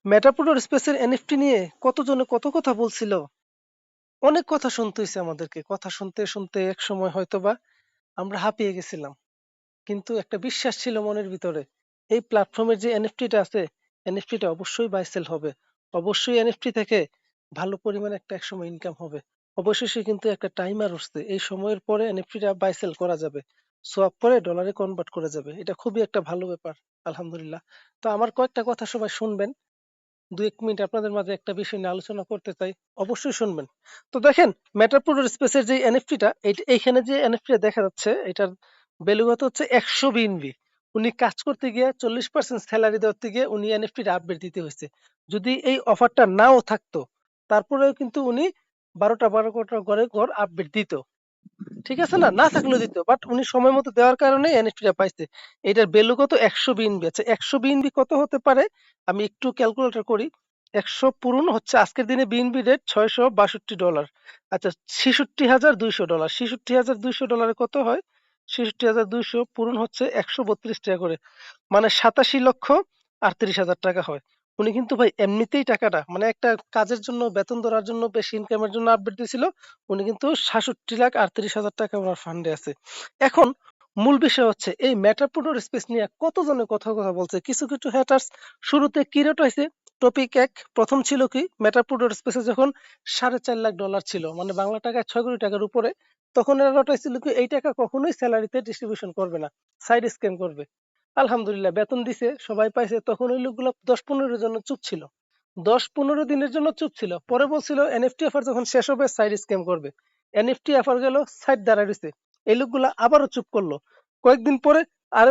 মেটাপ্রোটোর স্পেসের এনএফটি নিয়ে কতজনে কত কথা বলছিল, অনেক কথা শুনতে হয়েছে আমাদেরকে। কথা শুনতে শুনতে এক সময় হয়তোবা আমরা হাঁপিয়ে গেছিলাম, কিন্তু একটা বিশ্বাস ছিল মনের ভিতরে, এই প্ল্যাটফর্মের যে এনএফটিটা আছে, এনএফটিটা অবশ্যই বাই সেল হবে, অবশ্যই এনএফটি থেকে ভালো পরিমাণে একটা একসময় ইনকাম হবে। অবশেষে কিন্তু একটা টাইমার উঠছে, এই সময়ের পরে এনএফটিটা বাই সেল করা যাবে, সোয়াপ করে ডলারে কনভার্ট করা যাবে। এটা খুবই একটা ভালো ব্যাপার, আলহামদুলিল্লাহ। তো আমার কয়েকটা কথা সবাই শুনবেন, 2-1 মিনিট আপনাদের মাঝে একটা বিষয় নিয়ে আলোচনা করতে চাই, অবশ্যই শুনবেন। তো দেখেন, মেটাপ্রোটোর স্পেসের যে এনএফটিটা, এইখানে যে এনএফটিটা দেখা যাচ্ছে, এটার ভ্যালুগত হচ্ছে 100 বিএনবি। উনি কাজ করতে গিয়ে 40% স্যালারি দেওয়াতে গিয়ে উনি এনএফটির আপডেট দিতে হয়েছে। যদি এই অফারটা নাও থাকতো, তারপরেও কিন্তু উনি 12টা ঘরে ঘর আপডেট দিত, ঠিক আছে না, না থাকলেও দিত, বাট উনি সময় মতো দেওয়ার কারণে এনএফটিটা পাইছে। এটার ভ্যালু কত? 100 বিএনবি। আচ্ছা, 100 বিএনবি কত হতে পারে? আমি একটু ক্যালকুলেটর করি। 100 পূরণ হচ্ছে আজকের দিনে বিএনবি রেট $662। আচ্ছা, $৬৬,২০০। $৬৬,২০০ কত হয়? ৬৬,২০০ পূরণ হচ্ছে 132 টাকা করে, মানে 87,38,০০০ টাকা হয়। উনি কিন্তু ভাই এমনিতেই টাকাটা, মানে একটা কাজের জন্য, বেতন ধরার জন্য, বেশি ইনকামের জন্য আপডেট দিয়েছিল। উনি কিন্তু 67,38,০০০ টাকা ওনার ফান্ডে আছে। এখন মূল বিষয় হচ্ছে, এই মেটাপ্রোটোর স্পেস নিয়ে কতজনে কথা কথা বলছে। কিছু কিছু হ্যাটার্স শুরুতে কি রেট হয়েছে, টপিক এক প্রথম ছিল কি, মেটাপ্রোটোর স্পেসে যখন $4.5 লাখ ছিল, মানে বাংলা টাকায় 6 কোটি টাকার উপরে, তখন এরা রটাইছিল কি, এই টাকা কখনোই স্যালারিতে ডিস্ট্রিবিউশন করবে না, সাইড স্ক্যাম করবে। আলহামদুলিল্লাহ, বেতন দিছে, সবাই পাইছে, তখন ওই লোকগুলো 10-15 জন্য চুপ ছিল, 10-15 দিনের জন্য চুপ ছিল। পরে বলছিল এনএফটি অফার যখন শেষ হবে সাইড স্ক্যাম করবে। এনএফটি অফার গেল, সাইড দাঁড়ায় রয়েছে, এই লোকগুলা আবারও চুপ করলো। কয়েকদিন পরে আরো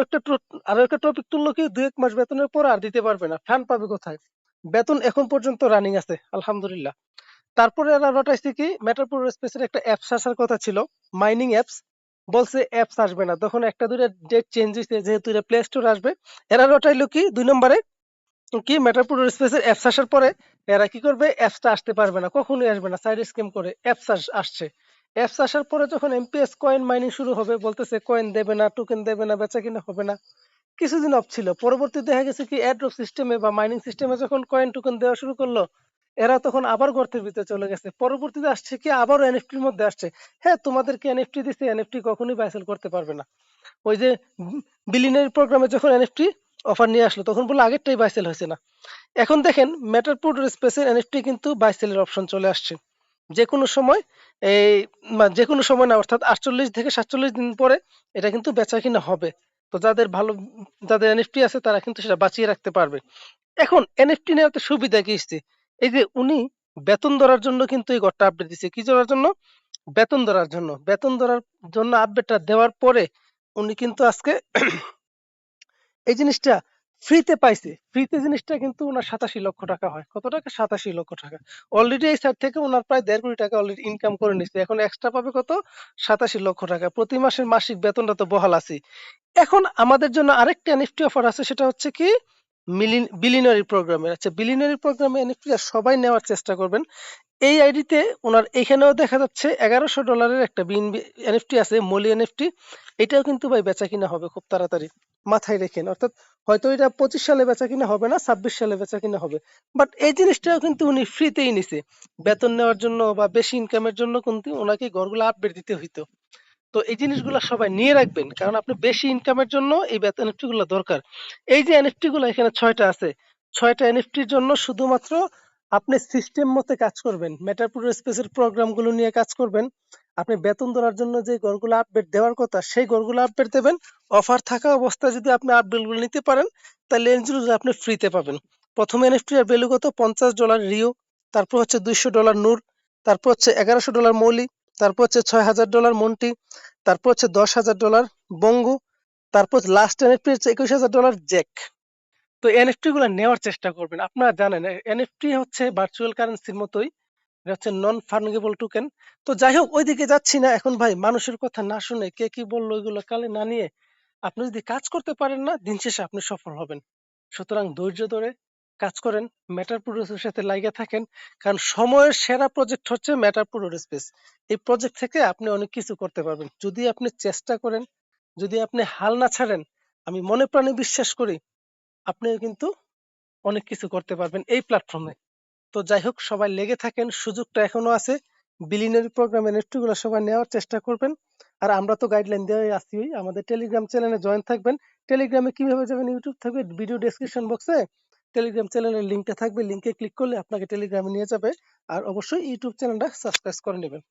একটা টপিক তুললো কি, 2-1 মাস বেতনের পর আর দিতে পারবে না, ফান্ড পাবে কোথায়? বেতন এখন পর্যন্ত রানিং আছে, আলহামদুলিল্লাহ। তারপরে এরা রটাইছে কি, মেটাপ্রো স্পেসের একটা অ্যাপস আসার কথা ছিল, মাইনিং অ্যাপস। বলছে অ্যাপস আসবে না, তখন একটা দুইটা ডেট চেঞ্জ হয়েছে, যেহেতু এটা প্লে স্টোর আসবে। এরা রটাইলো কি, 2 নম্বরে কি, মেটাপ্রো স্পেসের অ্যাপস আসার পরে এরা কি করবে, অ্যাপসটা আসতে পারবে না, কখনোই আসবে না, সাইড স্ক্যাম করে অ্যাপস আসছে। অ্যাপস আসার পরে যখন এমপিএস কয়েন মাইনিং শুরু হবে, বলতেছে কয়েন দেবে না, টোকেন দেবে না, বেচা কিনা হবে না। কিছুদিন অফ ছিল, পরবর্তীতে দেখা গেছে কি, এয়ারড্রপ সিস্টেমে বা মাইনিং সিস্টেমে যখন কয়েন টোকেন দেওয়া শুরু করলো, এরা তখন আবার গর্তের ভিতরে চলে গেছে। পরবর্তীতে আসছে কি, আবারও এনএফটির মধ্যে আসছে। হ্যাঁ, তোমাদেরকে এনএফটি দিছে, এনএফটি কখনোই বাইসেল করতে পারবে না। ওই যে বিলিয়নারি প্রোগ্রামে যখন এনএফটি অফার নিয়ে আসলো, তখন বললো আগেরটাই বাইসেল হয়েছে না। এখন দেখেন, মেটারপোর্ট স্পেসের এনএফটি কিন্তু বাইসেলের অপশন চলে আসছে যে কোনো সময়। এই যে কোনো সময় না, অর্থাৎ 48 থেকে 47 দিন পরে এটা কিন্তু বেচা কিনা হবে। তো যাদের এনএফটি আছে, তারা কিন্তু সেটা বাঁচিয়ে রাখতে পারবে। এখন এনএফটি নেওয়াতে সুবিধা কি হচ্ছে, এই যে উনি বেতন ধরার জন্য কিন্তু এই ঘরটা আপডেট দিচ্ছে, কি ধরার জন্য? বেতন ধরার জন্য আপডেটটা দেওয়ার পরে উনি কিন্তু আজকে এই জিনিসটা ফ্রিতে পাইছে। ফ্রিতে জিনিসটা কিন্তু ওনার 87 লক্ষ টাকা হয়। কত টাকা? 87 লক্ষ টাকা। অলরেডি এই সাইড থেকে ওনার প্রায় 1.5 কোটি টাকা অলরেডি ইনকাম করে নিচ্ছে। এখন এক্সট্রা পাবে কত? 87 লক্ষ টাকা। প্রতি মাসের মাসিক বেতনটা তো বহাল আছে। এখন আমাদের জন্য আরেকটা এনএফটি অফার আছে, সেটা হচ্ছে কি, বিলিয়নারি প্রোগ্রামের। আচ্ছা, বিলিয়নারি প্রোগ্রামে এনএফটি সবাই নেওয়ার চেষ্টা করবেন। এই আইডিতে ওনার এখানেও দেখা যাচ্ছে $1100 একটা এনএফটি আছে, মলি এনএফটি। এটাও কিন্তু ভাই বেচা কিনা হবে খুব তাড়াতাড়ি, মাথায় রেখেন। অর্থাৎ হয়তো এটা 25 সালে বেচা কিনা হবে না, 26 সালে বেচা কিনা হবে। বাট এই জিনিসটাও কিন্তু উনি ফ্রিতেই নিছে, বেতন নেওয়ার জন্য বা বেশি ইনকামের জন্য কিন্তু ওনাকে ঘরগুলো আপডেট দিতে হইতো। তো এই জিনিসগুলো সবাই নিয়ে রাখবেন, কারণ আপনি বেশি ইনকামের জন্য এই বেতন এনএফটি গুলো দরকার। এই যে এনএফটি গুলো এখানে 6টা আছে, 6টা এনএফটির জন্য শুধুমাত্র আপনি সিস্টেম মতে কাজ করবেন, মেটাপ্রো স্পেসের প্রোগ্রাম গুলো নিয়ে কাজ করবেন। আপনি বেতন ধরার জন্য যে ঘরগুলো আপডেট দেওয়ার কথা, সেই ঘরগুলো আপডেট দেবেন। অফার থাকা অবস্থায় যদি আপনি আপডেট গুলো নিতে পারেন, তাহলে এনজিও আপনি ফ্রিতে পাবেন। প্রথম এনএফটি এর ভ্যালু কত? $50 রিও, তারপর হচ্ছে $200 নূর, তারপর হচ্ছে $1100 মৌলি, তারপর হচ্ছে $6000 মন্টি, তারপর হচ্ছে $10,000 বঙ্গু, তারপর লাস্ট এনএফটি হচ্ছে $21,000 জ্যাক। তো এনএফটি গুলো নেওয়ার চেষ্টা করবেন। আপনারা জানেন এনএফটি হচ্ছে ভার্চুয়াল কারেন্সির মতোই, এটা হচ্ছে নন ফান্ডিবল টোকেন। তো যাই হোক, ওইদিকে যাচ্ছি না এখন ভাই, মানুষের কথা না শুনে, কে কি বললো ওইগুলো কালে না নিয়ে, আপনি যদি কাজ করতে পারেন না, দিন শেষে আপনি সফল হবেন। সুতরাং ধৈর্য ধরে কাজ করেন, ম্যাটার প্রোডুসের সাথে লাইগা থাকেন। কারণ সময়ের সেরা প্রজেক্ট হচ্ছে ম্যাটার প্রোডুস স্পেস। এই প্রজেক্ট থেকে আপনি অনেক কিছু করতে পারবেন যদি আপনি চেষ্টা করেন, যদি আপনি হাল না ছাড়েন। আমি মনে প্রাণে বিশ্বাস করি আপনি কিন্তু অনেক কিছু করতে পারবেন এই প্ল্যাটফর্মে। তো যাই হোক সবাই লেগে থাকেন, সুযোগটা এখনো আছে। বিলিয়নারি প্রোগ্রামের নেতৃত্বগুলো সবাই নেওয়ার চেষ্টা করবেন। আর আমরা তো গাইডলাইন দেওয়াই আছি। আমাদের টেলিগ্রাম চ্যানেলে জয়েন থাকবেন। টেলিগ্রামে কিভাবে যাবেন? ইউটিউব থাকবে ভিডিও ডেসক্রিপশন বক্সে টেলিগ্রাম চ্যানেলের লিঙ্কটা থাকবে। লিঙ্কে ক্লিক করলে আপনাকে টেলিগ্রামে নিয়ে যাবে। আর অবশ্যই ইউটিউব চ্যানেলটা সাবস্ক্রাইব করে নেবেন।